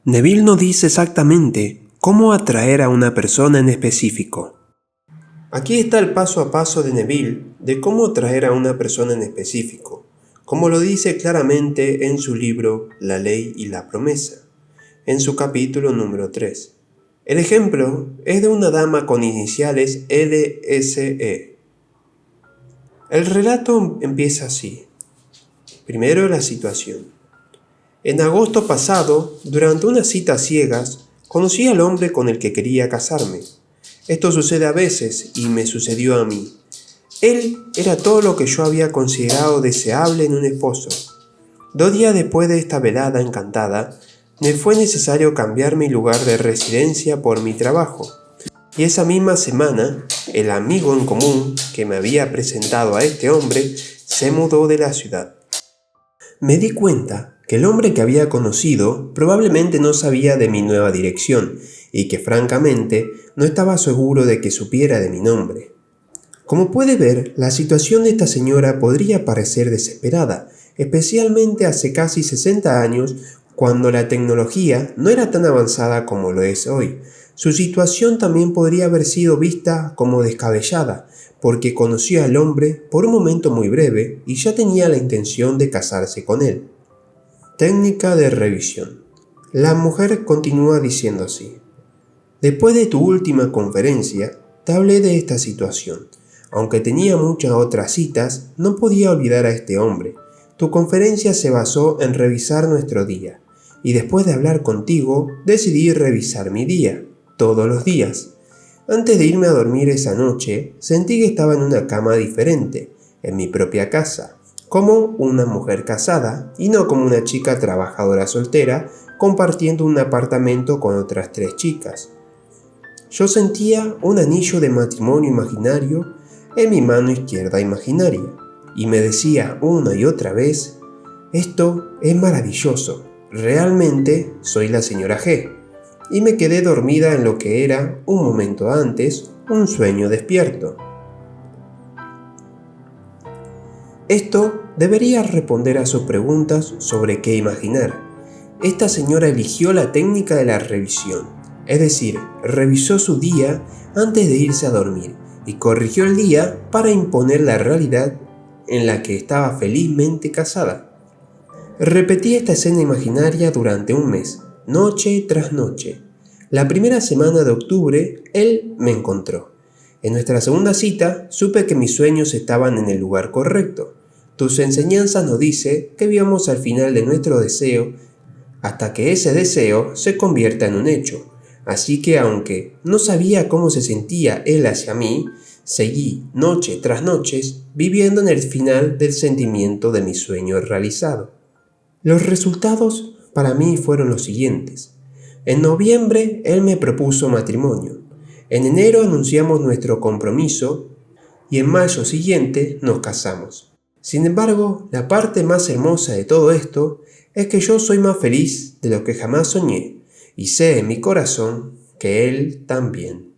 Neville no dice exactamente cómo atraer a una persona en específico. Aquí está el paso a paso de Neville de cómo atraer a una persona en específico, como lo dice claramente en su libro La Ley y la Promesa, en su capítulo número 3. El ejemplo es de una dama con iniciales LSE. El relato empieza así. Primero la situación. En agosto pasado, durante una cita a ciegas, conocí al hombre con el que quería casarme. Esto sucede a veces y me sucedió a mí. Él era todo lo que yo había considerado deseable en un esposo. 2 días después de esta velada encantada, me fue necesario cambiar mi lugar de residencia por mi trabajo. Y esa misma semana, el amigo en común que me había presentado a este hombre se mudó de la ciudad. Me di cuenta que el hombre que había conocido probablemente no sabía de mi nueva dirección y que francamente no estaba seguro de que supiera de mi nombre. Como puede ver, la situación de esta señora podría parecer desesperada, especialmente hace casi 60 años, cuando la tecnología no era tan avanzada como lo es hoy. Su situación también podría haber sido vista como descabellada, porque conoció al hombre por un momento muy breve y ya tenía la intención de casarse con él. Técnica de revisión. La mujer continúa diciendo así. Después de tu última conferencia, te hablé de esta situación. Aunque tenía muchas otras citas, no podía olvidar a este hombre. Tu conferencia se basó en revisar nuestro día, y después de hablar contigo, decidí revisar mi día, todos los días. Antes de irme a dormir esa noche, sentí que estaba en una cama diferente, en mi propia casa, como una mujer casada, y no como una chica trabajadora soltera, compartiendo un apartamento con otras 3 chicas. Yo sentía un anillo de matrimonio imaginario en mi mano izquierda imaginaria, y me decía una y otra vez, esto es maravilloso, realmente soy la señora G, y me quedé dormida en lo que era, un momento antes, un sueño despierto. Esto debería responder a sus preguntas sobre qué imaginar. Esta señora eligió la técnica de la revisión, es decir, revisó su día antes de irse a dormir y corrigió el día para imponer la realidad en la que estaba felizmente casada. Repetí esta escena imaginaria durante un mes, noche tras noche. La primera semana de octubre, él me encontró. En nuestra segunda cita, supe que mis sueños estaban en el lugar correcto. Tus enseñanzas nos dicen que vivamos al final de nuestro deseo hasta que ese deseo se convierta en un hecho. Así que aunque no sabía cómo se sentía él hacia mí, seguí noche tras noche viviendo en el final del sentimiento de mi sueño realizado. Los resultados para mí fueron los siguientes. En noviembre él me propuso matrimonio. En enero anunciamos nuestro compromiso y en mayo siguiente nos casamos. Sin embargo, la parte más hermosa de todo esto es que yo soy más feliz de lo que jamás soñé y sé en mi corazón que él también.